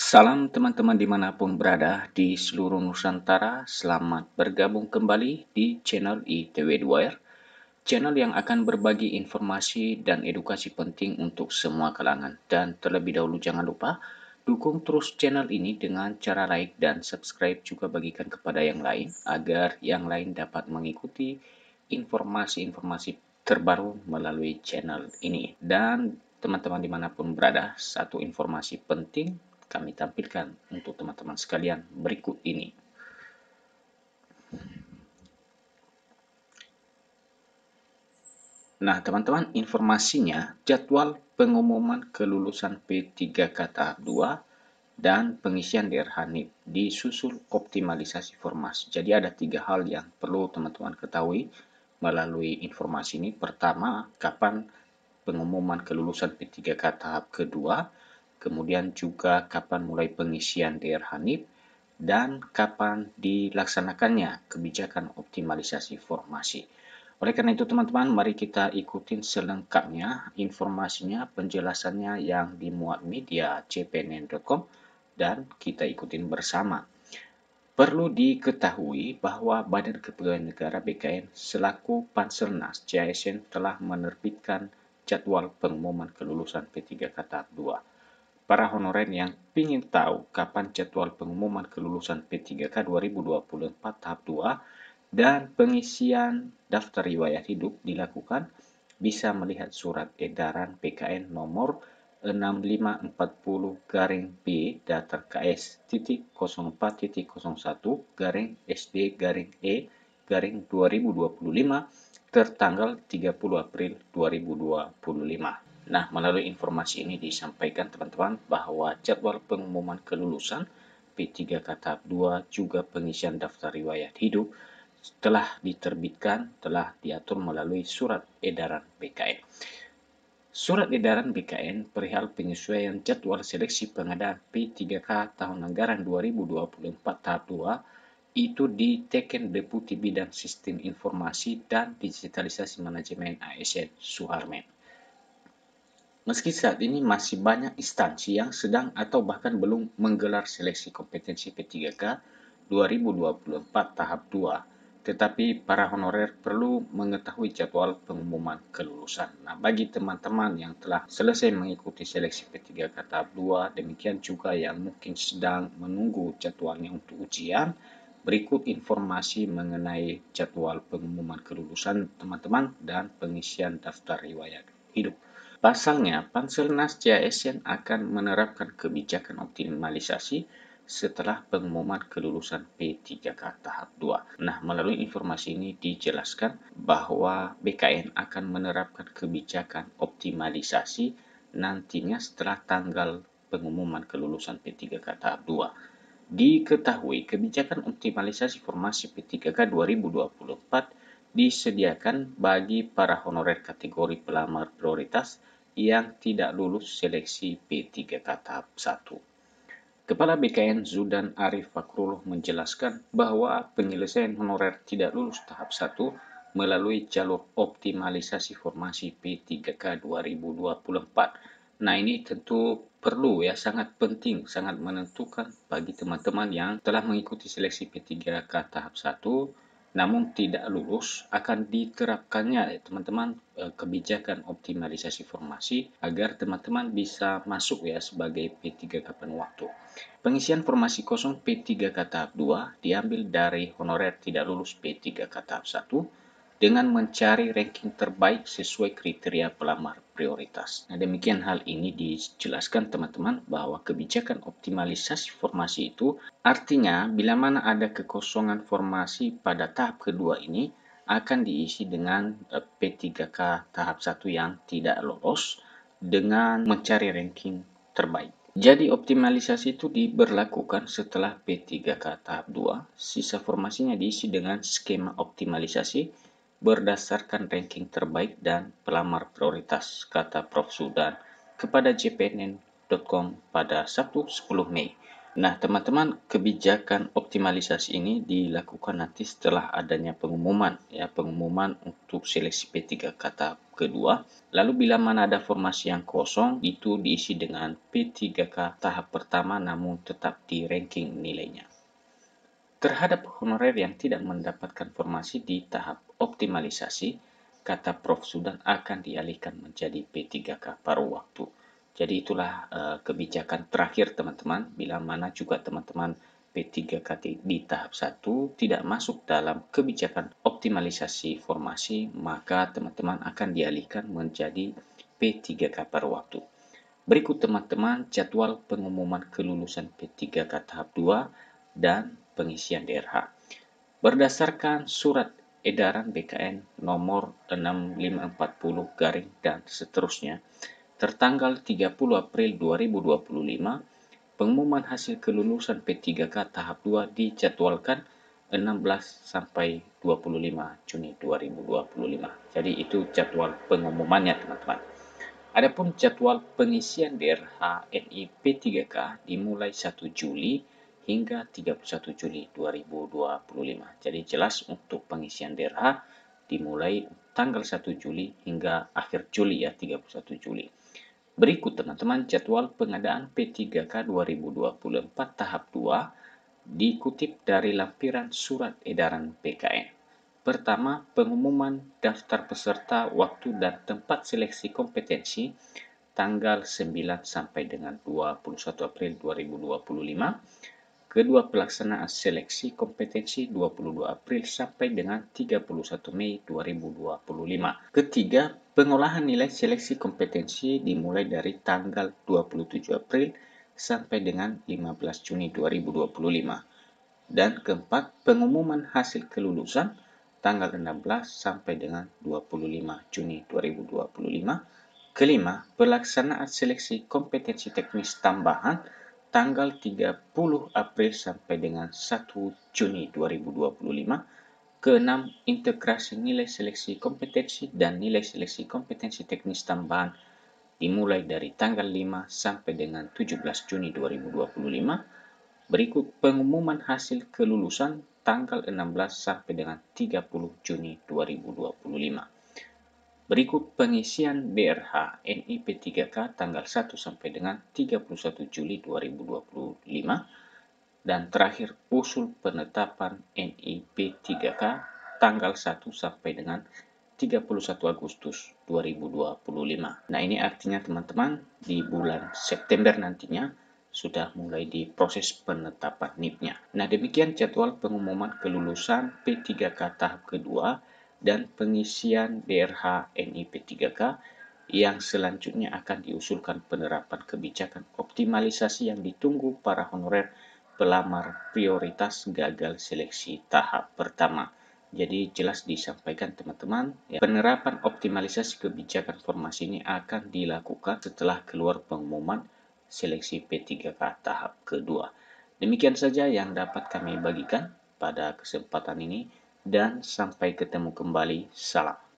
Salam teman-teman dimanapun berada di seluruh Nusantara, selamat bergabung kembali di channel ITW2R, channel yang akan berbagi informasi dan edukasi penting untuk semua kalangan. Dan terlebih dahulu jangan lupa, dukung terus channel ini dengan cara like dan subscribe, juga bagikan kepada yang lain, agar yang lain dapat mengikuti informasi-informasi terbaru melalui channel ini. Dan teman-teman dimanapun berada, satu informasi penting kami tampilkan untuk teman-teman sekalian berikut ini. Nah, teman-teman, informasinya jadwal pengumuman kelulusan P3K tahap 2 dan pengisian daerah HANIP disusul optimalisasi formasi. Jadi ada 3 hal yang perlu teman-teman ketahui melalui informasi ini. Pertama, kapan pengumuman kelulusan P3K tahap kedua, kemudian juga kapan mulai pengisian daerah HANIP, dan kapan dilaksanakannya kebijakan optimalisasi formasi. Oleh karena itu teman-teman, mari kita ikutin selengkapnya informasinya, penjelasannya yang dimuat media cpnn.com dan kita ikutin bersama. Perlu diketahui bahwa Badan Kepegawaian Negara BKN selaku Panselnas CASN telah menerbitkan jadwal pengumuman kelulusan P3K tahap 2. Para honorer yang ingin tahu kapan jadwal pengumuman kelulusan P3K 2024 tahap 2 dan pengisian daftar riwayat hidup dilakukan, bisa melihat surat edaran BKN nomor 6540-B datar KS.04.01-SD-E-2025 tertanggal 30 April 2025. Nah, melalui informasi ini disampaikan teman-teman bahwa jadwal pengumuman kelulusan P3K tahap 2 juga pengisian daftar riwayat hidup telah diterbitkan, telah diatur melalui surat edaran BKN. Surat edaran BKN perihal penyesuaian jadwal seleksi pengadaan P3K tahun anggaran 2024 tahap 2 itu diteken Deputi Bidang Sistem Informasi dan Digitalisasi Manajemen ASN Suharmen. Meski saat ini masih banyak instansi yang sedang atau bahkan belum menggelar seleksi kompetensi P3K 2024 tahap 2, tetapi para honorer perlu mengetahui jadwal pengumuman kelulusan. Nah, bagi teman-teman yang telah selesai mengikuti seleksi P3K tahap 2, demikian juga yang mungkin sedang menunggu jadwalnya untuk ujian, berikut informasi mengenai jadwal pengumuman kelulusan teman-teman dan pengisian daftar riwayat hidup. Pasalnya, Panselnas CASN akan menerapkan kebijakan optimalisasi setelah pengumuman kelulusan P3K tahap 2. Nah, melalui informasi ini dijelaskan bahwa BKN akan menerapkan kebijakan optimalisasi nantinya setelah tanggal pengumuman kelulusan P3K tahap 2. Diketahui kebijakan optimalisasi formasi P3K 2024 disediakan bagi para honorer kategori pelamar prioritas yang tidak lulus seleksi P3K tahap 1. Kepala BKN Zudan Arif Fakrullah menjelaskan bahwa penyelesaian honorer tidak lulus tahap 1 melalui jalur optimalisasi formasi P3K 2024. Nah, ini tentu perlu ya, sangat penting, sangat menentukan bagi teman-teman yang telah mengikuti seleksi P3K tahap 1 namun tidak lulus. Akan diterapkannya ya teman-teman kebijakan optimalisasi formasi agar teman-teman bisa masuk ya sebagai P3K penuh waktu. Pengisian formasi kosong P3K tahap 2 diambil dari honorer tidak lulus P3K tahap 1 dengan mencari ranking terbaik sesuai kriteria pelamar prioritas. Nah, demikian hal ini dijelaskan teman-teman bahwa kebijakan optimalisasi formasi itu artinya bila mana ada kekosongan formasi pada tahap kedua ini akan diisi dengan P3K tahap 1 yang tidak lolos dengan mencari ranking terbaik. Jadi optimalisasi itu diberlakukan setelah P3K tahap 2, sisa formasinya diisi dengan skema optimalisasi berdasarkan ranking terbaik dan pelamar prioritas, kata Prof. Zudan kepada jpnn.com pada Sabtu 10 Mei. Nah, teman-teman, kebijakan optimalisasi ini dilakukan nanti setelah adanya pengumuman, ya, pengumuman untuk seleksi P3K tahap kedua. Lalu bila mana ada formasi yang kosong, itu diisi dengan P3K tahap pertama namun tetap di ranking nilainya. Terhadap honorer yang tidak mendapatkan formasi di tahap optimalisasi, kata Prof. Sudan akan dialihkan menjadi P3K paruh waktu. Jadi itulah kebijakan terakhir teman-teman, bila mana juga teman-teman P3K di tahap 1 tidak masuk dalam kebijakan optimalisasi formasi, maka teman-teman akan dialihkan menjadi P3K paruh waktu. Berikut teman-teman jadwal pengumuman kelulusan P3K tahap 2 dan pengisian DRH. Berdasarkan surat edaran BKN nomor 6540 garing dan seterusnya, tertanggal 30 April 2025, pengumuman hasil kelulusan P3K tahap 2 dijadwalkan 16 sampai 25 Juni 2025. Jadi itu jadwal pengumumannya teman-teman. Adapun jadwal pengisian DRH NI P3K dimulai 1 Juli hingga 31 Juli 2025. Jadi jelas untuk pengisian DRH dimulai tanggal 1 Juli hingga akhir Juli ya, 31 Juli. Berikut teman-teman jadwal pengadaan P3K 2024 tahap 2 dikutip dari lampiran surat edaran BKN. Pertama, pengumuman daftar peserta, waktu dan tempat seleksi kompetensi tanggal 9 sampai dengan 21 April 2025. Kedua, pelaksanaan seleksi kompetensi 22 April sampai dengan 31 Mei 2025. Ketiga, pengolahan nilai seleksi kompetensi dimulai dari tanggal 27 April sampai dengan 15 Juni 2025. Dan keempat, pengumuman hasil kelulusan tanggal 16 sampai dengan 25 Juni 2025. Kelima, pelaksanaan seleksi kompetensi teknis tambahan tanggal 30 April sampai dengan 1 Juni 2025. Keenam, integrasi nilai seleksi kompetensi dan nilai seleksi kompetensi teknis tambahan dimulai dari tanggal 5 sampai dengan 17 Juni 2025. Berikut pengumuman hasil kelulusan tanggal 16 sampai dengan 30 Juni 2025. Berikut pengisian DRH NIP3K tanggal 1 sampai dengan 31 Juli 2025. Dan terakhir usul penetapan NIP3K tanggal 1 sampai dengan 31 Agustus 2025. Nah, ini artinya teman-teman di bulan September nantinya sudah mulai diproses penetapan NIP-nya. Nah, demikian jadwal pengumuman kelulusan P3K tahap kedua dan pengisian DRH NIP3K yang selanjutnya akan diusulkan penerapan kebijakan optimalisasi yang ditunggu para honorer pelamar prioritas gagal seleksi tahap pertama. Jadi jelas disampaikan teman-teman, ya, penerapan optimalisasi kebijakan formasi ini akan dilakukan setelah keluar pengumuman seleksi P3K tahap kedua. Demikian saja yang dapat kami bagikan pada kesempatan ini dan sampai ketemu kembali. Salam.